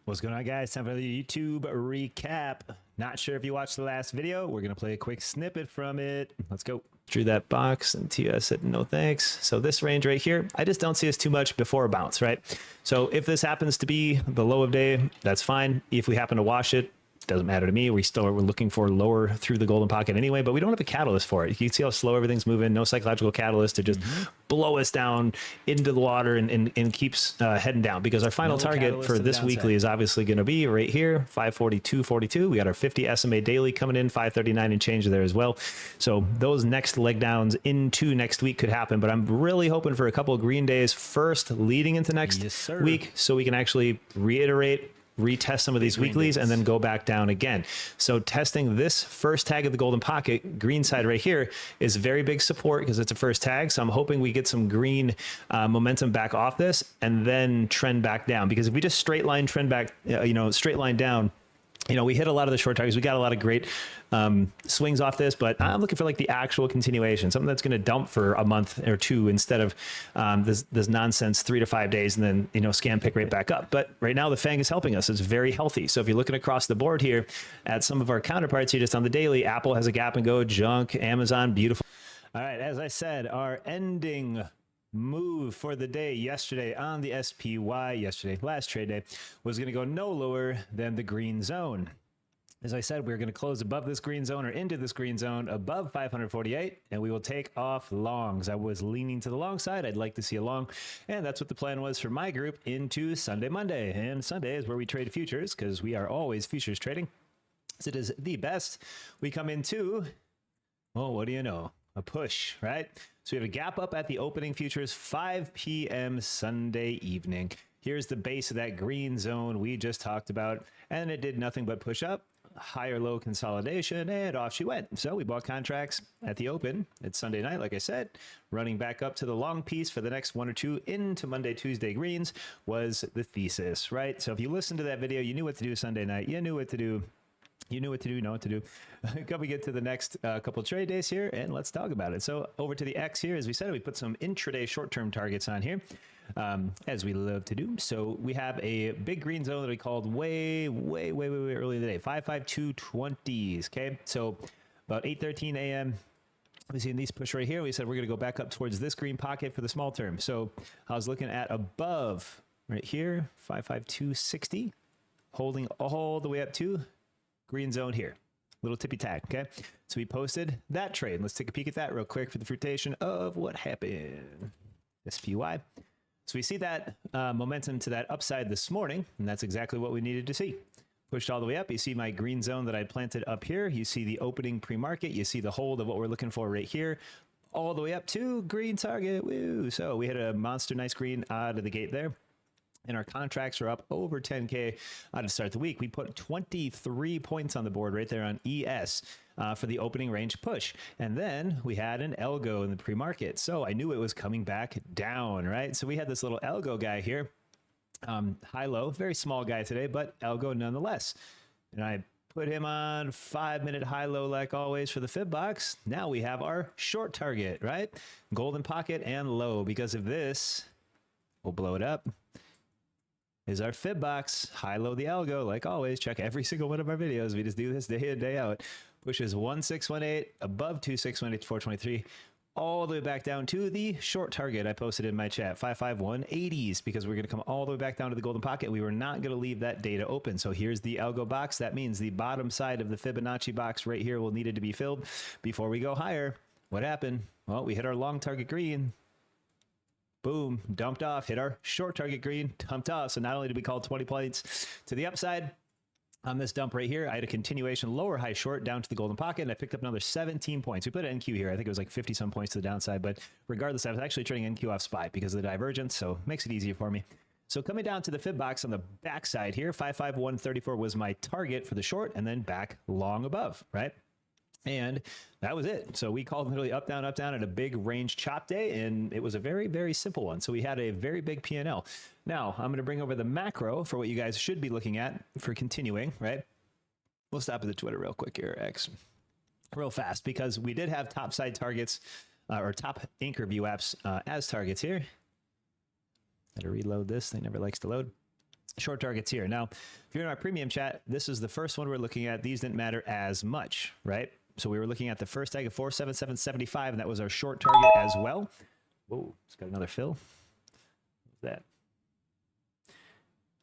What's going on, guys? Time for the YouTube recap. Not sure if you watched the last video. We're going to play a quick snippet from it. Let's go. Drew that box and TS said no thanks. So this range right here, I just don't see us too much before a bounce, right? So if this happens to be the low of day, that's fine. If we happen to wash it, doesn't matter to me. We're looking for lower through the golden pocket anyway, but we don't have a catalyst for it. You can see how slow everything's moving. No psychological catalyst to just blow us down into the water and keeps heading down, because our final target for this weekly is obviously going to be right here, 542.42. We got our 50 SMA daily coming in, 539 and change there as well. So those next leg downs into next week could happen, but I'm really hoping for a couple of green days first leading into next week, so we can actually retest some of these weeklies and then go back down again. So testing this first tag of the golden pocket, green side right here, is very big support because it's a first tag. So I'm hoping we get some green momentum back off this and then trend back down, because if we just straight line trend back, straight line down, we hit a lot of the short targets. We got a lot of great swings off this, but I'm looking for like the actual continuation, something that's going to dump for a month or two instead of this nonsense 3 to 5 days and then, scam pick right back up. But right now the FANG is helping us. It's very healthy. So if you're looking across the board here at some of our counterparts here just on the daily, Apple has a gap and go, Junk, Amazon, beautiful. All right. As I said, our ending move for the day yesterday on the SPY, last trade day, was going to go no lower than the green zone. As I said, we're going to close above this green zone or into this green zone above 548, and we will take off longs. I was leaning to the long side. I'd like to see a long, and that's what the plan was for my group into Sunday, Monday. And Sunday is where we trade futures, because we are always futures trading. So it is the best. We come into, well, what do you know? A push, right? So we have a gap up at the opening futures, 5 p.m. Sunday evening. Here's the base of that green zone we just talked about, and it did nothing but push up, higher low consolidation, and off she went. So we bought contracts at the open. It's Sunday night, like I said, running back up to the long piece for the next 1 or 2 into Monday, Tuesday greens was the thesis, right? So if you listened to that video, you knew what to do Sunday night. You knew what to do. You knew what to do, know what to do. Can we get to the next couple trade days here, and let's talk about it. So over to the X here, as we said, we put some intraday short-term targets on here, as we love to do. So we have a big green zone that we called way early in the day, 55220s. Okay, so about 8:13 a.m. we see these push right here. We said we're going to go back up towards this green pocket for the small term. So I was looking at above right here, 55260, holding all the way up to green zone here, little tippy tag. Okay, so we posted that trade. Let's take a peek at that real quick for the fruitation of what happened. SPY. So we see that momentum to that upside this morning, and that's exactly what we needed to see. Pushed all the way up. You see my green zone that I planted up here. You see the opening pre-market. You see the hold of what we're looking for right here, all the way up to green target. Woo! So we had a monster nice green out of the gate there. And our contracts are up over 10K to start the week. We put 23 points on the board right there on ES for the opening range push. And then we had an algo in the pre-market. So I knew it was coming back down, right? So we had this little algo guy here, high-low, very small guy today, but algo nonetheless. And I put him on 5-minute high-low like always for the fib box. Now we have our short target, right? Golden pocket and low, because of this, we'll blow it up. Is our fib box, high-low the algo, like always. Check every single one of our videos. We just do this day in, day out. Pushes 1618 above 2618 to 423, all the way back down to the short target I posted in my chat, 55180s, because we're going to come all the way back down to the golden pocket. We were not going to leave that data open. So here's the algo box. That means the bottom side of the Fibonacci box right here will needed to be filled before we go higher. What happened? Well, we hit our long target green. Boom, dumped off, hit our short target green, dumped off. So not only did we call 20 points to the upside on this dump right here, I had a continuation lower high short down to the golden pocket, and I picked up another 17 points. We put an NQ here. I think it was like 50 some points to the downside, but regardless, I was actually trading NQ off SPY because of the divergence, so makes it easier for me. So coming down to the fib box on the back side here, 55134 was my target for the short, and then back long above, right? And that was it. So we called literally up, down at a big range chop day, and it was a very simple one. So we had a very big P&L. Now I'm going to bring over the macro for what you guys should be looking at for continuing, right? We'll stop at the Twitter real quick here, X, real fast, because we did have top side targets or top anchor view apps as targets here. Got to reload this. Thing never likes to load. short targets here. Now, if you're in our premium chat, this is the first one we're looking at. These didn't matter as much, right? So we were looking at the first tag of 477.75, and that was our short target as well. Whoa, it's got another fill. What's that?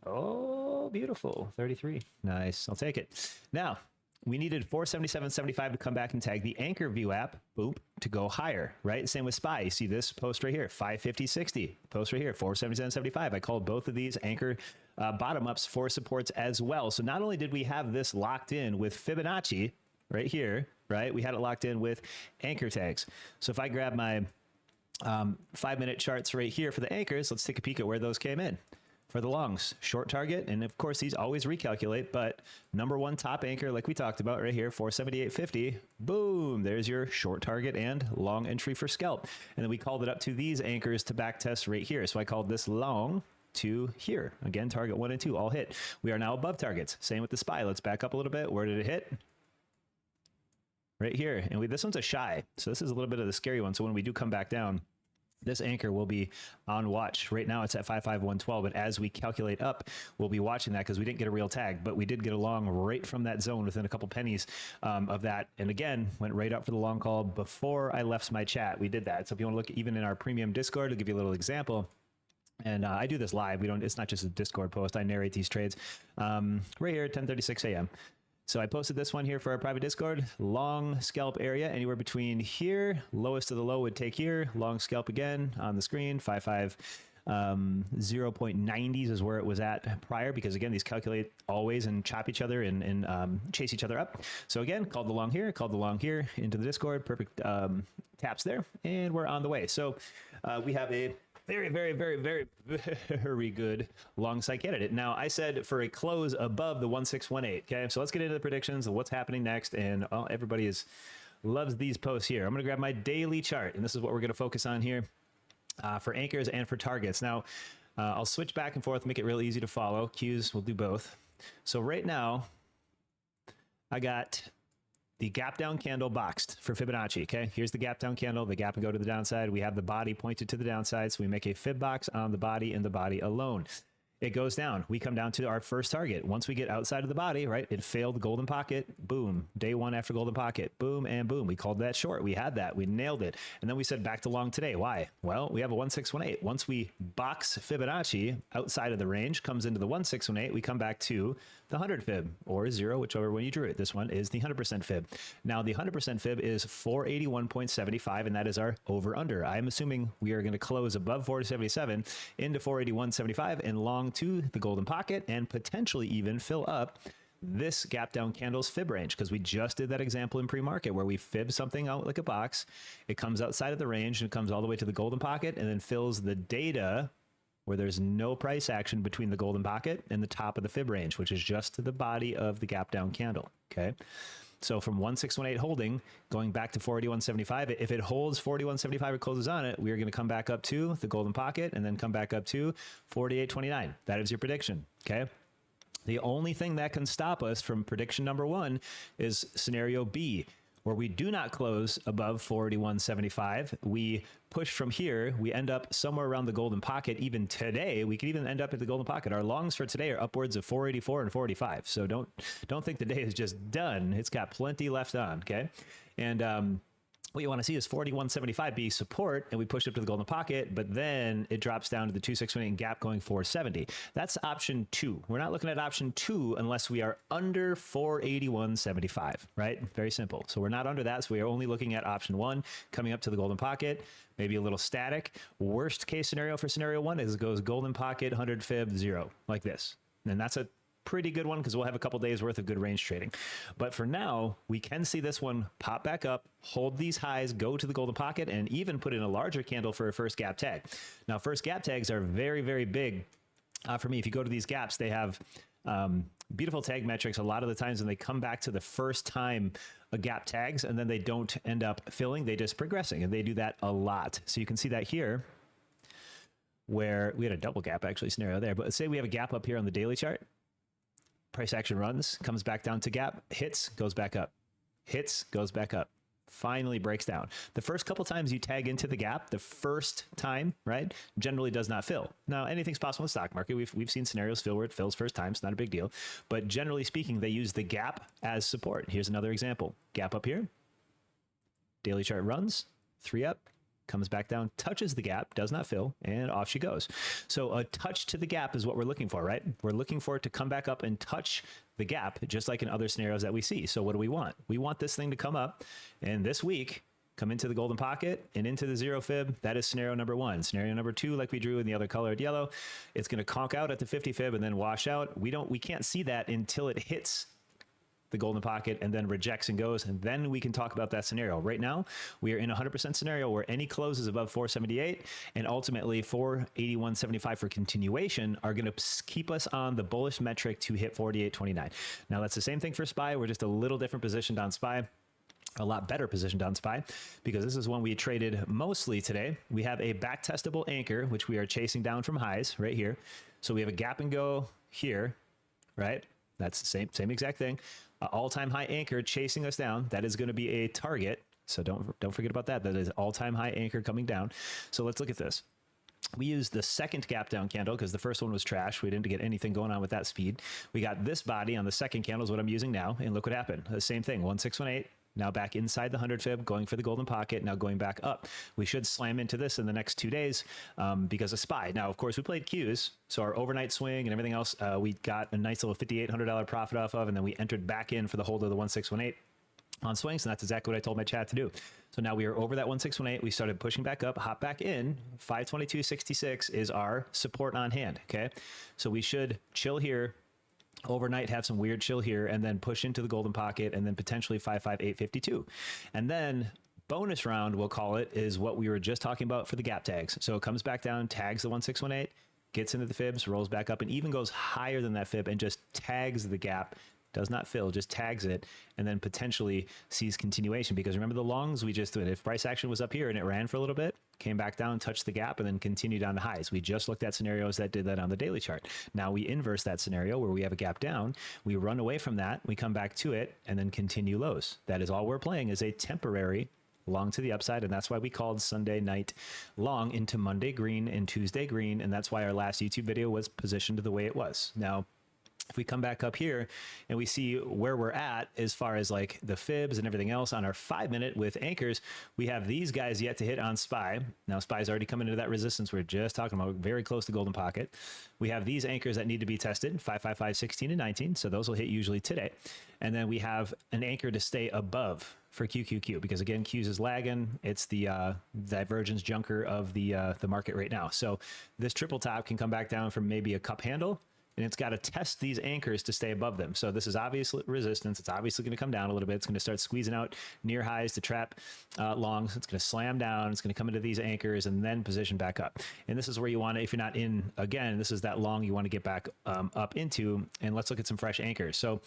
Oh, beautiful. 33. Nice. I'll take it. Now, we needed 477.75 to come back and tag the anchor view app, boop, to go higher, right? Same with SPY. You see this post right here, 550.60. Post right here, 477.75. I called both of these anchor bottom ups for supports as well. So not only did we have this locked in with Fibonacci right here, right? We had it locked in with anchor tags. So if I grab my 5-minute charts right here for the anchors, let's take a peek at where those came in. For the longs, short target, and of course these always recalculate, but number one top anchor, like we talked about right here, 478.50, boom, there's your short target and long entry for scalp. And then we called it up to these anchors to back test right here. So I called this long to here. Again, target 1 and 2 all hit. We are now above targets. Same with the SPY. Let's back up a little bit. Where did it hit? Right here. And this one's a shy. So this is a little bit of the scary one. So when we do come back down, this anchor will be on watch. Right now it's at 55112, but as we calculate up, we'll be watching that because we didn't get a real tag, but we did get a long right from that zone within a couple pennies of that. And again, went right up for the long call before I left my chat. We did that. So if you want to look even in our premium Discord, to give you a little example, and I do this live. It's not just a Discord post. I narrate these trades right here at 10:36 a.m. So I posted this one here for our private Discord, long scalp area, anywhere between here, lowest of the low would take here, long scalp again on the screen, 0.90s is where it was at prior, because again, these calculate always and chop each other and chase each other up. So again, called the long here into the Discord, perfect taps there, and we're on the way. So we have a very, very, very, very, very good long side candidate. Now, I said for a close above the 1618. Okay, so let's get into the predictions of what's happening next. And everybody loves these posts here. I'm going to grab my daily chart, and this is what we're going to focus on here for anchors and for targets. Now, I'll switch back and forth, make it real easy to follow. Qs, we'll do both. So right now, I got the gap down candle boxed for Fibonacci. Okay, here's the gap down candle, the gap and go to the downside. We have the body pointed to the downside, so we make a fib box on the body and the body alone. It goes down. We come down to our first target. Once we get outside of the body, right, it failed the golden pocket. Boom. Day one after golden pocket. Boom and boom. We called that short. We had that. We nailed it. And then we said back to long today. Why? Well, we have a 1618. Once we box Fibonacci outside of the range, comes into the 1618, we come back to the 100 fib or 0, whichever one you drew it. This one is the 100% fib. Now, the 100% fib is 481.75, and that is our over under. I'm assuming we are going to close above 477 into 481.75 and long to the golden pocket and potentially even fill up this gap down candle's fib range, because we just did that example in pre-market where we fib something out like a box. It comes outside of the range and it comes all the way to the golden pocket and then fills the data where there's no price action between the golden pocket and the top of the fib range, which is just to the body of the gap down candle. Okay. So from 1618 holding, going back to 481.75, if it holds 481.75 or closes on it, we are going to come back up to the golden pocket and then come back up to 48.29. That is your prediction. Okay. The only thing that can stop us from prediction number one is scenario B, where we do not close above 481.75. We push from here. We end up somewhere around the golden pocket. Even today, we could even end up at the golden pocket. Our longs for today are upwards of 484 and 485. So don't think the day is just done. It's got plenty left on. Okay. And what you want to see is 41.75 be support, and we push up to the golden pocket, but then it drops down to the 2618 gap going 470. That's option 2. We're not looking at option 2 unless we are under 481.75, right? Very simple. So we're not under that, so we are only looking at option 1, coming up to the golden pocket, maybe a little static. Worst case scenario for scenario 1 is it goes golden pocket, 100 fib, 0, like this. And that's a pretty good one because we'll have a couple days worth of good range trading. But for now, we can see this one pop back up, hold these highs, go to the golden pocket, and even put in a larger candle for a first gap tag. Now, first gap tags are very, very big for me. If you go to these gaps, they have beautiful tag metrics a lot of the times when they come back to the first time a gap tags, and then they don't end up filling, they just progressing, and they do that a lot. So you can see that here, where we had a double gap actually scenario there, but let's say we have a gap up here on the daily chart. Price action runs, comes back down to gap, hits, goes back up, hits, goes back up, finally breaks down. The first couple times you tag into the gap, the first time, right, generally does not fill. Now, anything's possible in the stock market. We've seen scenarios fill where it fills first time. It's not a big deal. But generally speaking, they use the gap as support. Here's another example. Gap up here. Daily chart runs, 3 up, comes back down, touches the gap, does not fill, and off she goes. So a touch to the gap is what we're looking for, right? We're looking for it to come back up and touch the gap, just like in other scenarios that we see. So what do we want? We want this thing to come up, and this week, come into the golden pocket and into the 0 fib. That is scenario number 1. Scenario number 2, like we drew in the other colored yellow, it's going to conk out at the 50 fib and then wash out. We can't see that until it hits the golden pocket and then rejects and goes, and then we can talk about that scenario. Right now, we are in a 100% scenario where any closes above 478 and ultimately 481.75 for continuation are going to keep us on the bullish metric to hit 48.29. Now, that's the same thing for SPY. We're just a little different positioned on SPY. A lot better positioned on SPY because this is one we traded mostly today. We have a back testable anchor, which we are chasing down from highs right here. So we have a gap and go here, right? That's the same exact thing. All-time high anchor chasing us down. That is going to be a target. So don't forget about that. That is all-time high anchor coming down. So let's look at this. We used the second gap down candle because the first one was trash. We didn't get anything going on with that speed. We got this body on the second candle is what I'm using now. And look what happened. The same thing, 1618. Now back inside the 100 fib, going for the golden pocket, now going back up. We should slam into this in the next 2 days because of SPY. Now, of course, we played Qs, so our overnight swing and everything else, we got a nice little $5,800 profit off of, and then we entered back in for the hold of the 1618 on swings, and that's exactly what I told my chat to do. So now we are over that 1618. We started pushing back up, hop back in. 522.66 is our support on hand, okay? So we should chill here, overnight have some weird chill here, and then push into the golden pocket, and then potentially 55852. And then bonus round, we'll call it, is what we were just talking about for the gap tags. So it comes back down, tags the 1618, gets into the fibs, rolls back up, and even goes higher than that fib and just tags the gap. Does not fill, just tags it, and then potentially sees continuation. Because remember the longs we just did. If price action was up here and it ran for a little bit, came back down, touched the gap, and then continued on to highs. We just looked at scenarios that did that on the daily chart. Now we inverse that scenario where we have a gap down, we run away from that, we come back to it, and then continue lows. That is all we're playing, is a temporary long to the upside, and that's why we called Sunday night long into Monday green and Tuesday green, and that's why our last YouTube video was positioned the way it was. Now, if we come back up here and we see where we're at as far as like the fibs and everything else on our 5 minute with anchors, we have these guys yet to hit on SPY. Now SPY's already coming into that resistance we are just talking about, very close to golden pocket. We have these anchors that need to be tested, 555, 16, and 19. So those will hit usually today. And then we have an anchor to stay above for QQQ, because again, Q's is lagging. It's the divergence junker of the market right now. So this triple top can come back down from maybe a cup handle, and it's got to test these anchors to stay above them. So this is obviously resistance. It's obviously going to come down a little bit. It's going to start squeezing out near highs to trap longs. It's going to slam down. It's going to come into these anchors and then position back up. And this is where you want to, if you're not in, again, this is that long you want to get back up into. And let's look at some fresh anchors. So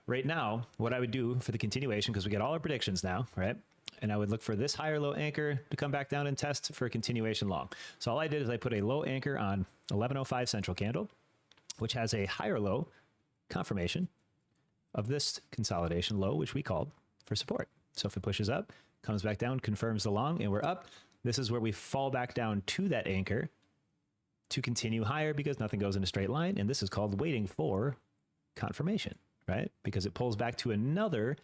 right now, what I would do for the continuation, because we get all our predictions now, right? And I would look for this higher low anchor to come back down and test for a continuation long. So all I did is I put a low anchor on 1105 central candle, which has a higher low confirmation of this consolidation low, which we called for support. So if it pushes up, comes back down, confirms the long, and we're up. This is where we fall back down to that anchor to continue higher, because nothing goes in a straight line. And this is called waiting for confirmation, right? Because it pulls back to another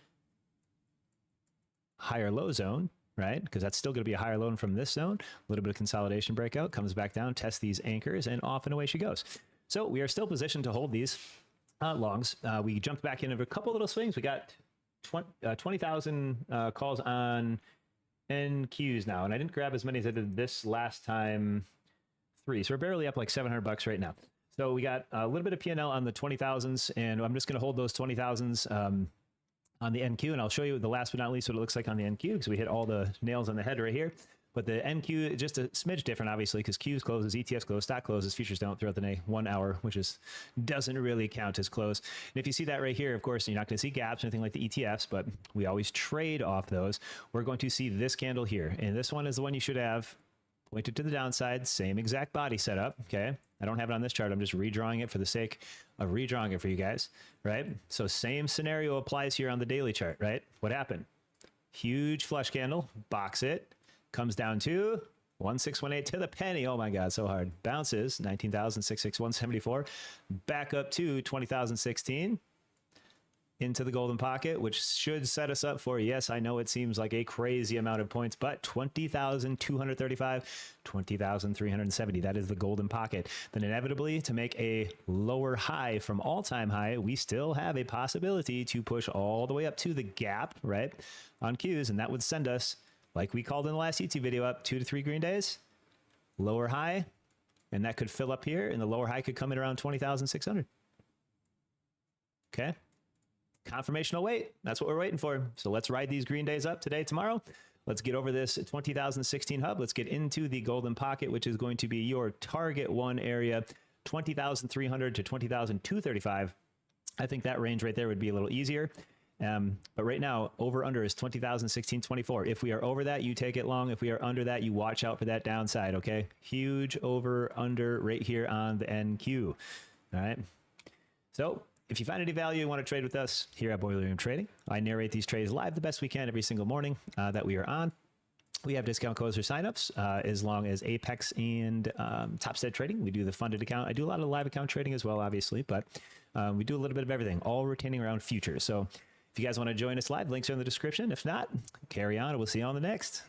higher low zone, right? Because that's still going to be a higher low from this zone. A little bit of consolidation breakout, comes back down, tests these anchors, and off and away she goes. So we are still positioned to hold these longs. We jumped back into a couple little swings. We got 20,000 calls on NQs now, and I didn't grab as many as I did this last time, 3. So we're barely up like $700 right now. So we got a little bit of P&L on the 20,000s, and I'm just going to hold those 20,000s on the NQ, and I'll show you the last but not least what it looks like on the NQ, because we hit all the nails on the head right here. But the NQ is just a smidge different, obviously, because Qs closes, ETFs close, stock closes, futures don't throughout the day, 1 hour, which doesn't really count as close. And if you see that right here, of course, you're not going to see gaps or anything like the ETFs, but we always trade off those. We're going to see this candle here, and this one is the one you should have pointed to the downside, same exact body setup, okay? I don't have it on this chart. I'm just redrawing it for the sake of redrawing it for you guys, right? So same scenario applies here on the daily chart, right? What happened? huge flush candle, box it, comes down to 1618 to the penny. Oh my God, so hard. Bounces 19,661.74 back up to 20,016 into the golden pocket, which should set us up for, yes, I know it seems like a crazy amount of points, but 20,235, 20,370. That is the golden pocket. Then inevitably, to make a lower high from all-time high, we still have a possibility to push all the way up to the gap, right, on Qs, and that would send us, like we called in the last YouTube video, up 2 to 3 green days, lower high, and that could fill up here, and the lower high could come in around 20,600. Okay. Confirmational wait. That's what we're waiting for. So let's ride these green days up today, tomorrow. Let's get over this 20,016 hub. Let's get into the golden pocket, which is going to be your target one area, 20,300 to 20,235. I think that range right there would be a little easier. But right now, over under is 20,016.24. If we are over that, you take it long. If we are under that, you watch out for that downside. Okay. Huge over under right here on the NQ. All right. So if you find any value and want to trade with us here at Boiler Room Trading, I narrate these trades live the best we can every single morning that we are on. We have discount codes for signups as long as Apex and Topstead Trading. We do the funded account. I do a lot of live account trading as well, obviously, but we do a little bit of everything, all retaining around futures. So if you guys want to join us live, links are in the description. If not, carry on. We'll see you on the next.